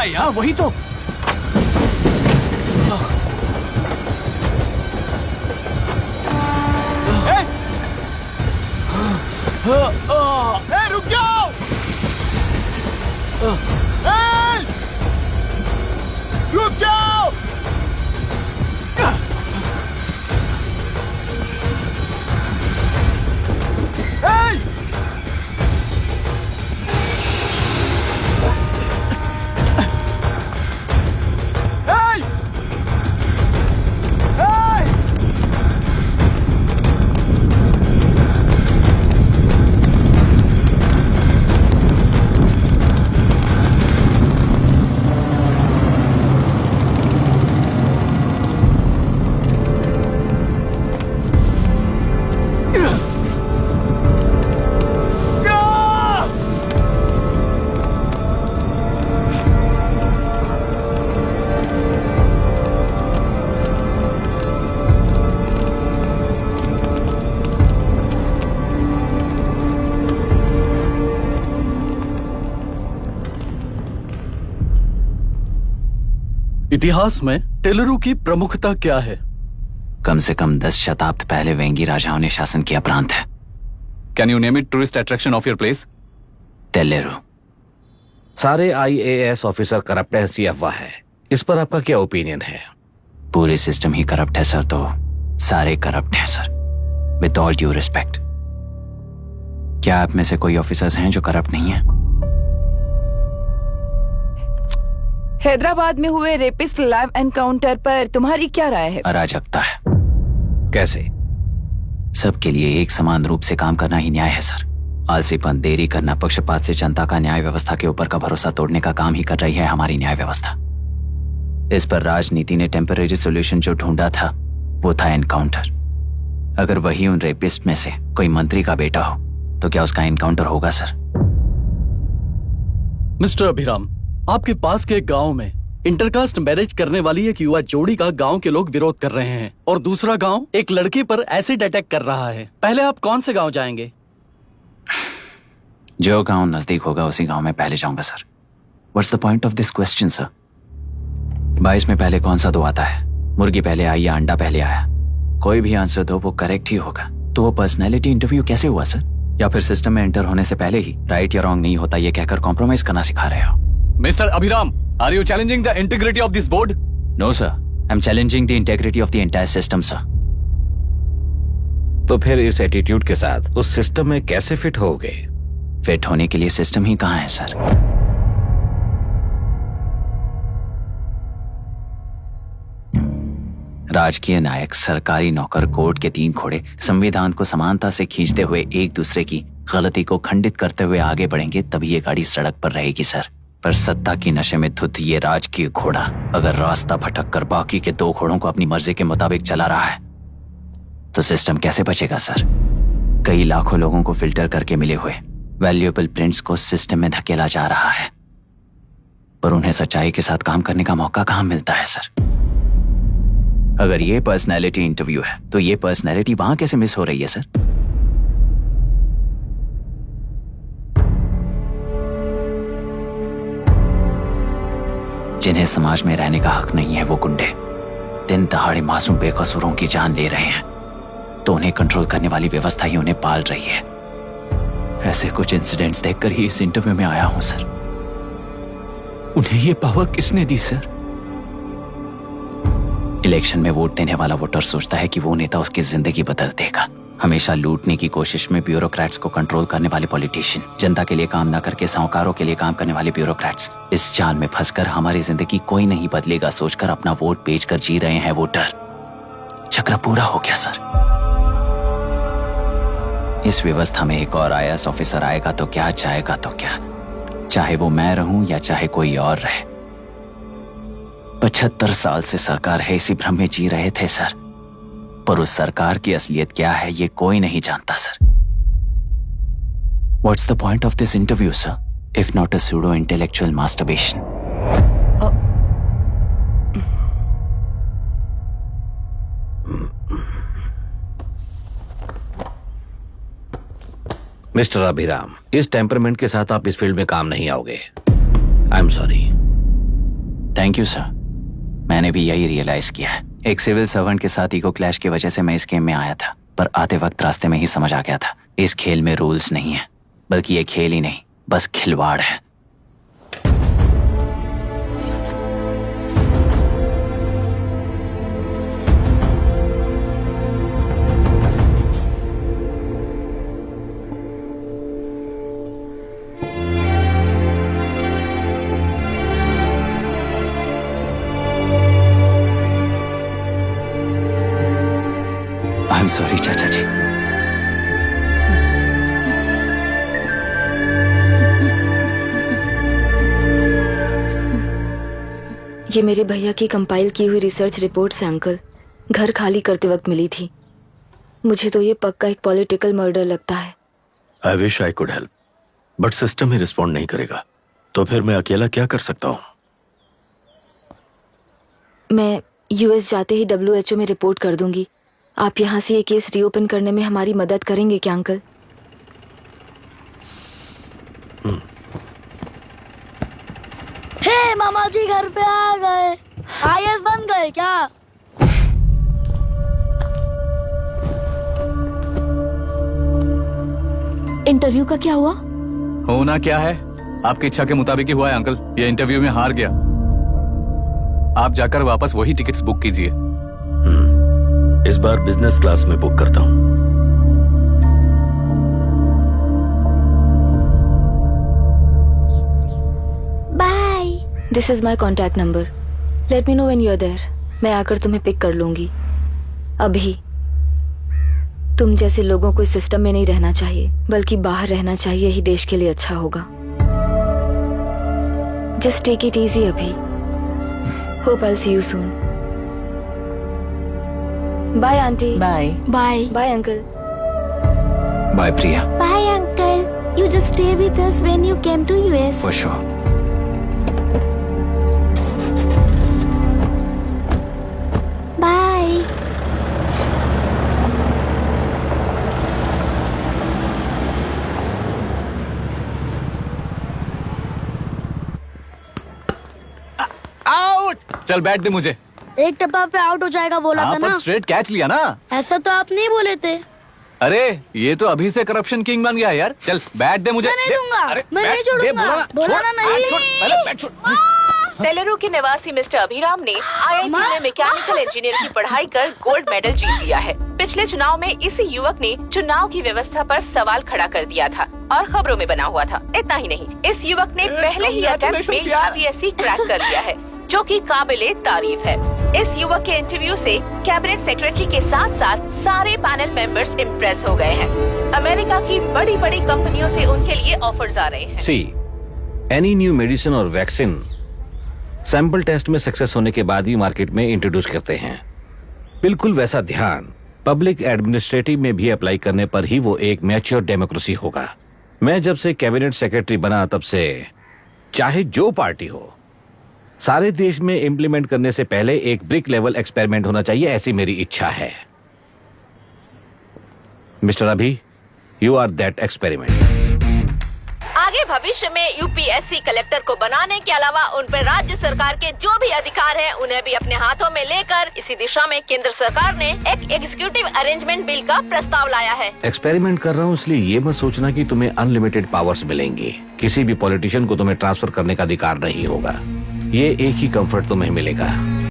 Supply. हाँ वही तो। रुक जाओ। रुक जाओ। इतिहास में टेलरों की प्रमुखता क्या है? कम से कम 10 शताब्दी पहले वेंगी राजाओं ने शासन किया प्रांत है। Can you name it tourist attraction of your place? टेलेरो। सारे IAS ऑफिसर करप्ट है, ऐसी अफवाह है। इस पर आपका क्या ओपिनियन है? पूरे सिस्टम ही करप्ट है सर, तो सारे करप्ट हैं sir. With all due respect, क्या आप में से कोई ऑफिसर्स हैं जो करप्ट नहीं है? हैदराबाद में हुए रेपिस्ट लाइव एनकाउंटर पर तुम्हारी क्या राय है? अराजकता है। कैसे? सबके लिए एक समान रूप से काम करना ही न्याय है सर। आलसीपन, देरी करना, पक्षपात से जनता का न्याय व्यवस्था के ऊपर का भरोसा तोड़ने का काम ही कर रही है हमारी न्याय व्यवस्था। इस पर राजनीति ने टेम्पररी सोल्यूशन जो ढूंढा था वो था एनकाउंटर। अगर वही उन रेपिस्ट में से कोई मंत्री का बेटा हो तो क्या उसका एनकाउंटर होगा सर? मिस्टर अभिराम, आपके पास के गांव में इंटरकास्ट मैरिज करने वाली एक युवा जोड़ी का गांव के लोग विरोध कर रहे हैं और दूसरा गांव एक लड़के पर एसिड अटैक कर रहा है। पहले आप कौन से गांव जाएंगे? जो गांव नजदीक होगा उसी गांव में पहले जाऊंगा sir. What's the point of this question sir? 22 में पहले कौन सा दो आता है? मुर्गी पहले आई या अंडा पहले आया? कोई भी आंसर दो, वो करेक्ट ही होगा। तो वो पर्सनैलिटी इंटरव्यू कैसे हुआ सर? या फिर सिस्टम में एंटर होने से पहले ही राइट या रॉन्ग नहीं होता ये कहकर कॉम्प्रोमाइज करना सिखा रहे हो? Mr. Abhiram, are you challenging the integrity of this board? No sir, I'm challenging the integrity of the entire system sir. तो फिर इस एटीट्यूड के साथ उस सिस्टम में कैसे फिट होगे? फिट होने के लिए सिस्टम ही कहाँ है सर? राजकीय नायक, सरकारी नौकर, कोर्ट के 3 घोड़े संविधान को समानता से खींचते हुए एक दूसरे की गलती को खंडित करते हुए आगे बढ़ेंगे तभी ये गाड़ी सड़क पर रहेगी सर। पर सत्ता की नशे में धुत ये राजकीय घोड़ा अगर रास्ता भटक कर बाकी के 2 घोड़ों को अपनी मर्जी के मुताबिक चला रहा है तो सिस्टम कैसे बचेगा सर? कई लाखों लोगों को फिल्टर करके मिले हुए वैल्यूएबल प्रिंट्स को सिस्टम में धकेला जा रहा है, पर उन्हें सच्चाई के साथ काम करने का मौका कहां मिलता है सर? अगर ये पर्सनैलिटी इंटरव्यू है तो ये पर्सनैलिटी वहां कैसे मिस हो रही है सर? जिन्हें समाज में रहने का हक नहीं है वो गुंडे दिन दहाड़े मासूम बेकसूरों की जान ले रहे हैं, तो उन्हें कंट्रोल करने वाली व्यवस्था ही उन्हें पाल रही है। ऐसे कुछ इंसिडेंट्स देखकर ही इस इंटरव्यू में आया हूं सर। उन्हें ये पावर किसने दी सर? इलेक्शन में वोट देने वाला वोटर सोचता है कि वो नेता उसकी जिंदगी बदल देगा। हमेशा लूटने की कोशिश में ब्यूरोक्रेट्स को कंट्रोल करने वाले पॉलिटिशियन, जनता के लिए काम न करके साहूकारों के लिए काम करने वाले ब्यूरोक्रेट्स इस जाल में फंसकर हमारी जिंदगी कोई नहीं बदलेगा सोचकर अपना वोट बेचकर जी रहे हैं वोटर। चक्र पूरा हो गया सर। इस व्यवस्था में एक और IAS ऑफिसर आएगा तो क्या, जाएगा तो क्या, चाहे वो मैं रहूं या चाहे कोई और रहे। 75 साल से सरकार है इसी भ्रम में जी रहे थे सर, पर उस सरकार की असलियत क्या है ये कोई नहीं जानता sir. What's the point of this interview, sir, if not a pseudo-intellectual masturbation? Mister Abhiram, इस टेम्परमेंट के साथ आप इस फील्ड में काम नहीं आओगे। I am sorry. Thank you sir. मैंने भी यही रियलाइज किया है। एक सिविल सर्वेंट के साथ ईगो क्लैश की वजह से मैं इस गेम में आया था, पर आते वक्त रास्ते में ही समझ आ गया था इस खेल में रूल्स नहीं है, बल्कि ये खेल ही नहीं बस खिलवाड़ है। आई एम सॉरी चाचा जी। ये मेरे भैया की कंपाइल की हुई रिसर्च रिपोर्ट से अंकल, घर खाली करते वक्त मिली थी। मुझे तो ये पक्का एक पॉलिटिकल मर्डर लगता है। I wish I could help, but system he respond नहीं करेगा, तो फिर मैं अकेला क्या कर सकता हूँ? मैं यूएस जाते ही WHO में रिपोर्ट कर दूंगी। आप यहाँ से ये केस रीओपन करने में हमारी मदद करेंगे क्या अंकल? हे मामा जी घर पे आ गए। IAS बन गए क्या? इंटरव्यू का क्या हुआ? होना क्या है, आपकी इच्छा के मुताबिक ही हुआ है अंकल। ये इंटरव्यू में हार गया। आप जाकर वापस वही टिकट्स बुक कीजिए। इस बार बिजनेस क्लास में बुक करता हूँ। Bye. This is my contact number. Let me know when you are there. मैं आकर तुम्हें पिक कर लूंगी। अभी तुम जैसे लोगों को इस सिस्टम में नहीं रहना चाहिए, बल्कि बाहर रहना चाहिए ही देश के लिए अच्छा होगा। जस्ट टेक इट इजी अभी। Hope I see you soon. Bye aunty. Bye. Bye. Bye uncle. Bye Priya. Bye uncle. You just stay with us when you came to US. For sure. Bye. Out. चल बैठ दे मुझे। एक टप्पा पे out हो जाएगा बोला था पर ना। स्ट्रेट कैच लिया ना। ऐसा तो आप नहीं बोले थे। अरे ये तो अभी से करप्शन किंग बन गया यार। चल बैठ दे मुझे। मैं नहीं दे- दूंगा। अरे, मैं बैठ, नहीं छोड़ूंगा। दे, बोला छोड़, ना नहीं। छोड़, पहले बैठ, छोड़। तेलुरु के निवासी मिस्टर अभिराम ने IIT में मैकेनिकल इंजीनियर की पढ़ाई कर गोल्ड मेडल जीत लिया है। पिछले चुनाव में इसी युवक ने चुनाव की व्यवस्था पर सवाल खड़ा कर दिया था और खबरों में बना हुआ था। इतना ही नहीं, इस युवक ने पहले ही अटेम्प्ट में IBSC क्रैक कर लिया है, जो कि काबिले तारीफ है। इस युवक के इंटरव्यू से कैबिनेट सेक्रेटरी के साथ साथ सारे पैनल मेंबर्स इम्प्रेस हो गए हैं। अमेरिका की बड़ी बड़ी कंपनियों से उनके लिए ऑफर्स आ रहे हैं। सी एनी न्यू मेडिसिन और वैक्सीन सैंपल टेस्ट में सक्सेस होने के बाद ही मार्केट में इंट्रोड्यूस करते हैं। बिल्कुल वैसा ध्यान पब्लिक एडमिनिस्ट्रेटिव में भी अप्लाई करने पर ही वो एक मैच्योर डेमोक्रेसी होगा। मैं जब से कैबिनेट सेक्रेटरी बना तब से चाहे जो पार्टी हो, सारे देश में इम्प्लीमेंट करने से पहले एक ब्रिक लेवल एक्सपेरिमेंट होना चाहिए, ऐसी मेरी इच्छा है। मिस्टर अभी, यू आर दैट एक्सपेरिमेंट। आगे भविष्य में यूपीएससी कलेक्टर को बनाने के अलावा उन पर राज्य सरकार के जो भी अधिकार हैं, उन्हें भी अपने हाथों में लेकर इसी दिशा में केंद्र सरकार ने एक एग्जीक्यूटिव अरेंजमेंट बिल का प्रस्ताव लाया है। एक्सपेरिमेंट कर रहा हूँ इसलिए ये मत सोचना कि तुम्हें अनलिमिटेड पावर्स मिलेंगे। किसी भी पॉलिटिशियन को तुम्हें ट्रांसफर करने का अधिकार नहीं होगा। ये एक ही कंफर्ट तुम्हें मिलेगा,